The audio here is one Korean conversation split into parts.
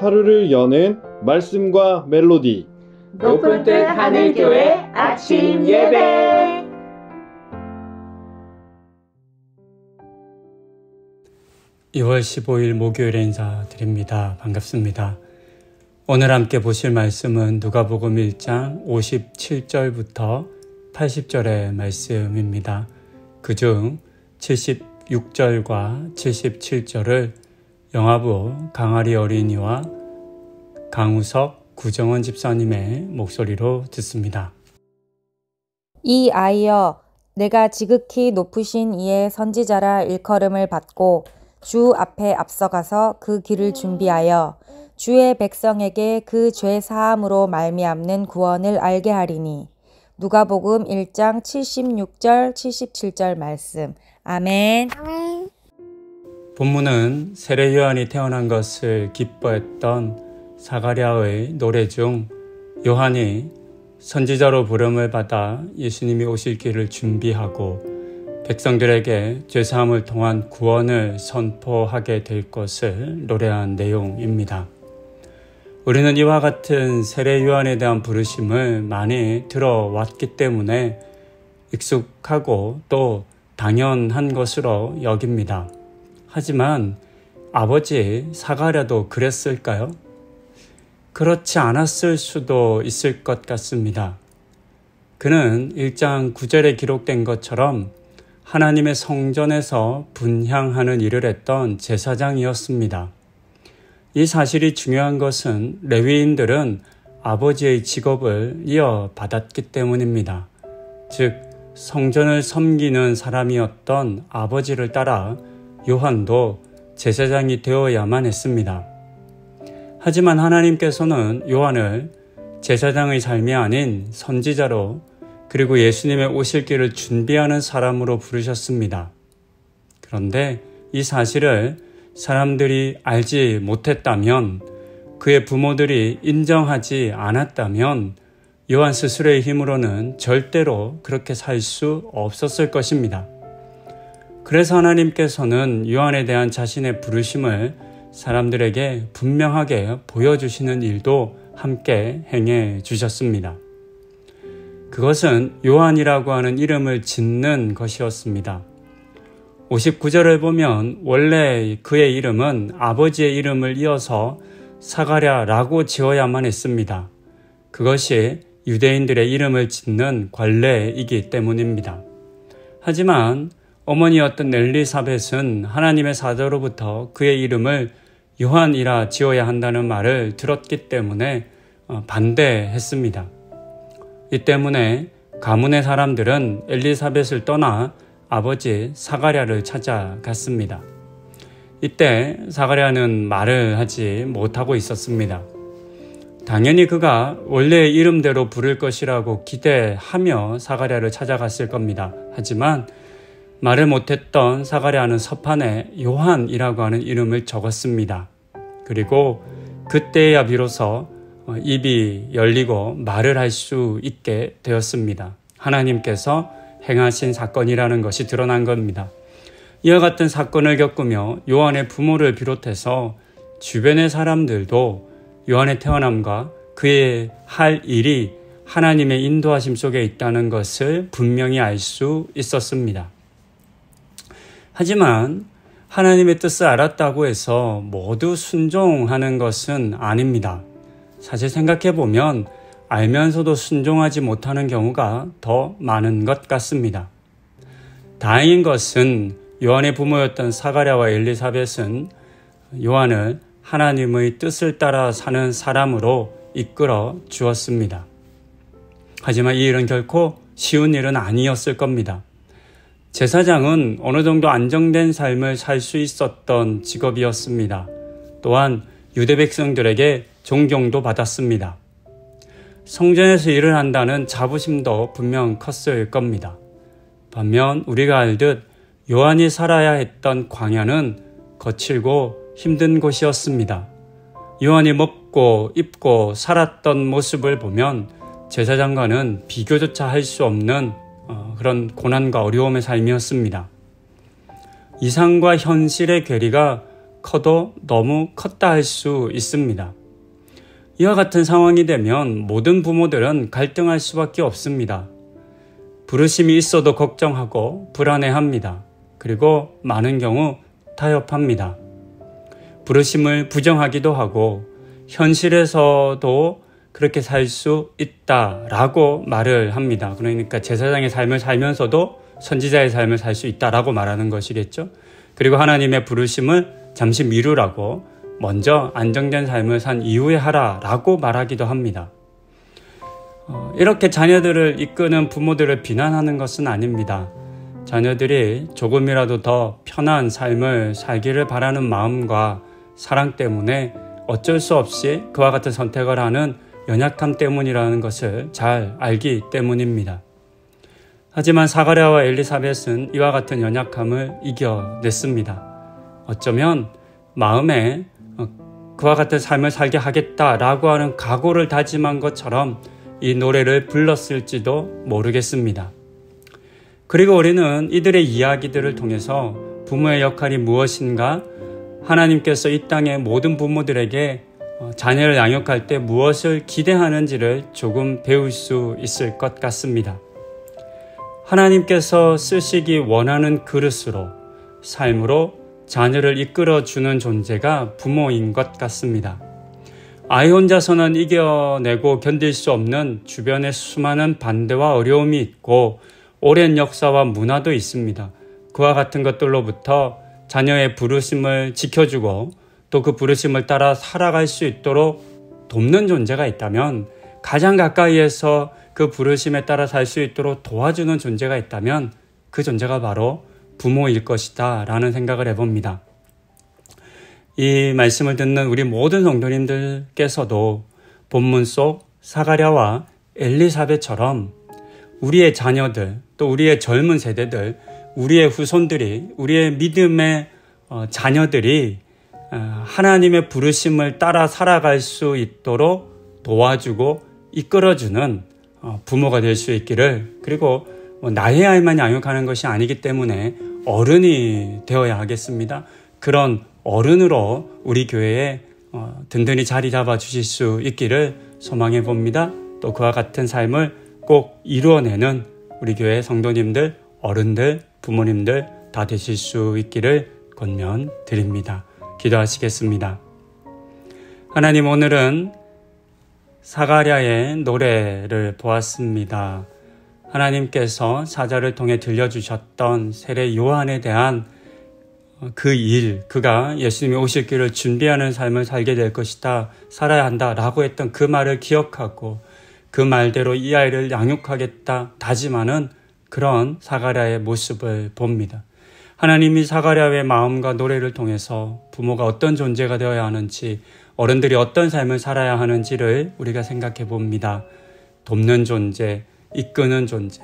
하루를 여는 말씀과 멜로디 높은 뜻 하늘교회 아침 예배. (2월 15일) 목요일에 인사드립니다. 반갑습니다. 오늘 함께 보실 말씀은 누가복음 1장 57절부터 80절의 말씀입니다. 그중 76절과 77절을 영화부 강아리 어린이와 강우석 구정원 집사님의 목소리로 듣습니다. 이 아이여, 내가 지극히 높으신 이의 선지자라 일컬음을 받고 주 앞에 앞서가서 그 길을 준비하여 주의 백성에게 그 죄 사함으로 말미암는 구원을 알게 하리니. 누가복음 1장 76절 77절 말씀. 아멘. 본문은 세례 요한이 태어난 것을 기뻐했던 사가랴의 노래 중 요한이 선지자로 부름을 받아 예수님이 오실 길을 준비하고 백성들에게 죄사함을 통한 구원을 선포하게 될 것을 노래한 내용입니다. 우리는 이와 같은 세례 요한에 대한 부르심을 많이 들어왔기 때문에 익숙하고 또 당연한 것으로 여깁니다. 하지만 아버지 사가랴도 그랬을까요? 그렇지 않았을 수도 있을 것 같습니다. 그는 1장 9절에 기록된 것처럼 하나님의 성전에서 분향하는 일을 했던 제사장이었습니다. 이 사실이 중요한 것은 레위인들은 아버지의 직업을 이어받았기 때문입니다. 즉 성전을 섬기는 사람이었던 아버지를 따라 요한도 제사장이 되어야만 했습니다. 하지만 하나님께서는 요한을 제사장의 삶이 아닌 선지자로 그리고 예수님의 오실 길을 준비하는 사람으로 부르셨습니다. 그런데 이 사실을 사람들이 알지 못했다면, 그의 부모들이 인정하지 않았다면 요한 스스로의 힘으로는 절대로 그렇게 살 수 없었을 것입니다. 그래서 하나님께서는 요한에 대한 자신의 부르심을 사람들에게 분명하게 보여주시는 일도 함께 행해 주셨습니다. 그것은 요한이라고 하는 이름을 짓는 것이었습니다. 59절을 보면 원래 그의 이름은 아버지의 이름을 이어서 사가랴라고 지어야만 했습니다. 그것이 유대인들의 이름을 짓는 관례이기 때문입니다. 하지만 어머니였던 엘리사벳은 하나님의 사자로부터 그의 이름을 요한이라 지어야 한다는 말을 들었기 때문에 반대했습니다. 이 때문에 가문의 사람들은 엘리사벳을 떠나 아버지 사가랴를 찾아갔습니다. 이때 사가랴는 말을 하지 못하고 있었습니다. 당연히 그가 원래의 이름대로 부를 것이라고 기대하며 사가랴를 찾아갔을 겁니다. 하지만 말을 못했던 사가랴는 서판에 요한이라고 하는 이름을 적었습니다. 그리고 그때야 비로소 입이 열리고 말을 할 수 있게 되었습니다. 하나님께서 행하신 사건이라는 것이 드러난 겁니다. 이와 같은 사건을 겪으며 요한의 부모를 비롯해서 주변의 사람들도 요한의 태어남과 그의 할 일이 하나님의 인도하심 속에 있다는 것을 분명히 알 수 있었습니다. 하지만 하나님의 뜻을 알았다고 해서 모두 순종하는 것은 아닙니다. 사실 생각해보면 알면서도 순종하지 못하는 경우가 더 많은 것 같습니다. 다행인 것은 요한의 부모였던 사가랴와 엘리사벳은 요한을 하나님의 뜻을 따라 사는 사람으로 이끌어 주었습니다. 하지만 이 일은 결코 쉬운 일은 아니었을 겁니다. 제사장은 어느 정도 안정된 삶을 살 수 있었던 직업이었습니다. 또한 유대 백성들에게 존경도 받았습니다. 성전에서 일을 한다는 자부심도 분명 컸을 겁니다. 반면 우리가 알듯 요한이 살아야 했던 광야는 거칠고 힘든 곳이었습니다. 요한이 먹고 입고 살았던 모습을 보면 제사장과는 비교조차 할 수 없는 그런 고난과 어려움의 삶이었습니다. 이상과 현실의 괴리가 커도 너무 컸다 할 수 있습니다. 이와 같은 상황이 되면 모든 부모들은 갈등할 수밖에 없습니다. 부르심이 있어도 걱정하고 불안해합니다. 그리고 많은 경우 타협합니다. 부르심을 부정하기도 하고 현실에서도 그렇게 살 수 있다라고 말을 합니다. 그러니까 제사장의 삶을 살면서도 선지자의 삶을 살 수 있다라고 말하는 것이겠죠. 그리고 하나님의 부르심을 잠시 미루라고 먼저 안정된 삶을 산 이후에 하라라고 말하기도 합니다. 이렇게 자녀들을 이끄는 부모들을 비난하는 것은 아닙니다. 자녀들이 조금이라도 더 편한 삶을 살기를 바라는 마음과 사랑 때문에 어쩔 수 없이 그와 같은 선택을 하는 연약함 때문이라는 것을 잘 알기 때문입니다. 하지만 사가랴와 엘리사벳은 이와 같은 연약함을 이겨냈습니다. 어쩌면 마음에 그와 같은 삶을 살게 하겠다라고 하는 각오를 다짐한 것처럼 이 노래를 불렀을지도 모르겠습니다. 그리고 우리는 이들의 이야기들을 통해서 부모의 역할이 무엇인가, 하나님께서 이 땅의 모든 부모들에게 자녀를 양육할 때 무엇을 기대하는지를 조금 배울 수 있을 것 같습니다. 하나님께서 쓰시기 원하는 그릇으로, 삶으로 자녀를 이끌어주는 존재가 부모인 것 같습니다. 아이 혼자서는 이겨내고 견딜 수 없는 주변의 수많은 반대와 어려움이 있고 오랜 역사와 문화도 있습니다. 그와 같은 것들로부터 자녀의 부르심을 지켜주고 또 그 부르심을 따라 살아갈 수 있도록 돕는 존재가 있다면, 가장 가까이에서 그 부르심에 따라 살 수 있도록 도와주는 존재가 있다면 그 존재가 바로 부모일 것이다 라는 생각을 해봅니다. 이 말씀을 듣는 우리 모든 성도님들께서도 본문 속 사가랴와 엘리사벳처럼 우리의 자녀들, 또 우리의 젊은 세대들, 우리의 후손들이, 우리의 믿음의 자녀들이 하나님의 부르심을 따라 살아갈 수 있도록 도와주고 이끌어주는 부모가 될 수 있기를, 그리고 나의 아이만 양육하는 것이 아니기 때문에 어른이 되어야 하겠습니다. 그런 어른으로 우리 교회에 든든히 자리 잡아 주실 수 있기를 소망해 봅니다. 또 그와 같은 삶을 꼭 이루어내는 우리 교회 성도님들, 어른들, 부모님들 다 되실 수 있기를 권면드립니다. 기도하시겠습니다. 하나님, 오늘은 사가랴의 노래를 보았습니다. 하나님께서 사자를 통해 들려주셨던 세례 요한에 대한 그 일, 그가 예수님이 오실 길을 준비하는 삶을 살게 될 것이다, 살아야 한다 라고 했던 그 말을 기억하고 그 말대로 이 아이를 양육하겠다 다짐하는 그런 사가랴의 모습을 봅니다. 하나님이 사가랴의 마음과 노래를 통해서 부모가 어떤 존재가 되어야 하는지, 어른들이 어떤 삶을 살아야 하는지를 우리가 생각해 봅니다. 돕는 존재, 이끄는 존재,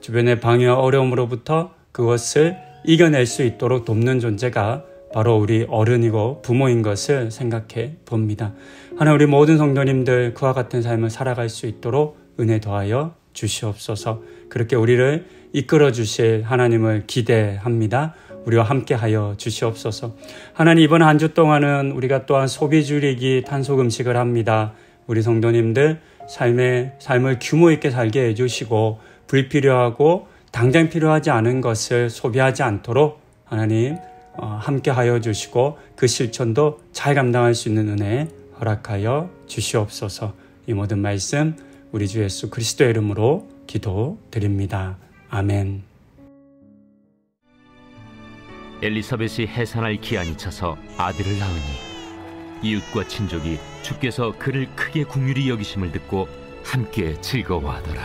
주변의 방해와 어려움으로부터 그것을 이겨낼 수 있도록 돕는 존재가 바로 우리 어른이고 부모인 것을 생각해 봅니다. 하나님, 우리 모든 성도님들 그와 같은 삶을 살아갈 수 있도록 은혜 더하여 주시옵소서. 그렇게 우리를 이끌어 주실 하나님을 기대합니다. 우리와 함께하여 주시옵소서. 하나님, 이번 한 주 동안은 우리가 또한 소비 줄이기 탄속 음식을 합니다. 우리 성도님들 삶을 규모 있게 살게 해주시고 불필요하고 당장 필요하지 않은 것을 소비하지 않도록 하나님 함께하여 주시고 그 실천도 잘 감당할 수 있는 은혜 허락하여 주시옵소서. 이 모든 말씀 우리 주 예수 그리스도의 이름으로 기도드립니다. 아멘. 엘리사벳이 해산할 기한이 차서 아들을 낳으니 이웃과 친족이 주께서 그를 크게 긍휼히 여기심을 듣고 함께 즐거워하더라.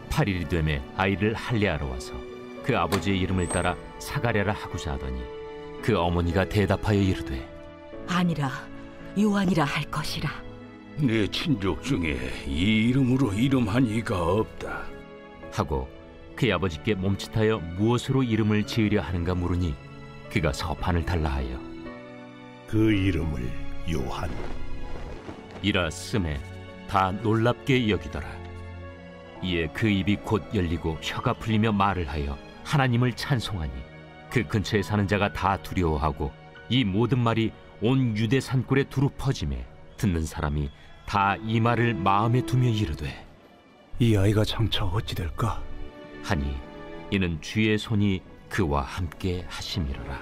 8일이 되매 아이를 할례하러 와서 그 아버지의 이름을 따라 사가랴라 하고자 하더니 그 어머니가 대답하여 이르되 아니라 요한이라 할 것이라. 내 친족 중에 이 이름으로 이름한 이가 없다 하고 그의 아버지께 몸짓하여 무엇으로 이름을 지으려 하는가 물으니 그가 서판을 달라 하여 그 이름을 요한 이라 쓰매 다 놀랍게 여기더라. 이에 그 입이 곧 열리고 혀가 풀리며 말을 하여 하나님을 찬송하니 그 근처에 사는 자가 다 두려워하고 이 모든 말이 온 유대 산골에 두루 퍼지매 듣는 사람이 다 이 말을 마음에 두며 이르되 이 아이가 장차 어찌 될까? 하니 이는 주의 손이 그와 함께 하심이로라.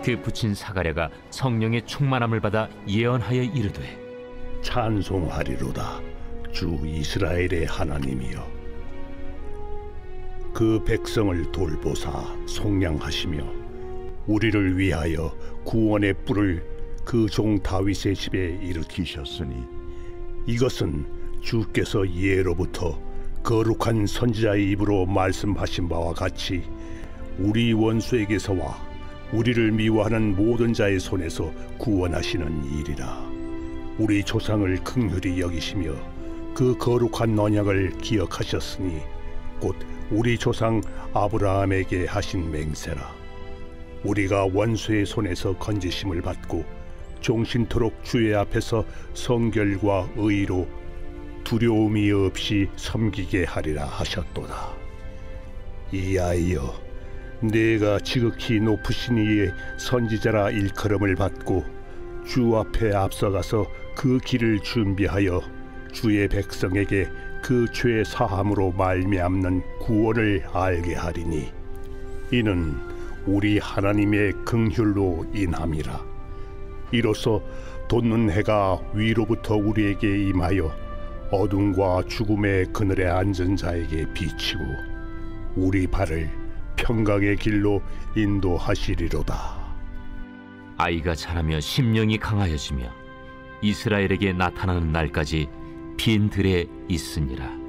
그 붙인 사가랴가 성령의 충만함을 받아 예언하여 이르되 찬송하리로다 주 이스라엘의 하나님이여. 그 백성을 돌보사 속량하시며 우리를 위하여 구원의 뿔을 그 종 다윗의 집에 일으키셨으니 이것은 주께서 예로부터 거룩한 선지자의 입으로 말씀하신 바와 같이 우리 원수에게서와 우리를 미워하는 모든 자의 손에서 구원하시는 일이라. 우리 조상을 긍휼히 여기시며 그 거룩한 언약을 기억하셨으니 곧 우리 조상 아브라함에게 하신 맹세라. 우리가 원수의 손에서 건지심을 받고 종신토록 주의 앞에서 성결과 의로 두려움이 없이 섬기게 하리라 하셨도다. 이하여 내가 지극히 높으신 이의 선지자라 일컬음을 받고 주 앞에 앞서가서 그 길을 준비하여 주의 백성에게 그 죄 사함으로 말미암는 구원을 알게 하리니 이는 우리 하나님의 긍휼로 인함이라. 이로써 돋는 해가 위로부터 우리에게 임하여 어둠과 죽음의 그늘에 앉은 자에게 비치고 우리 발을 평강의 길로 인도하시리로다. 아이가 자라며 심령이 강하여지며 이스라엘에게 나타나는 날까지 빈 들에 있으니라.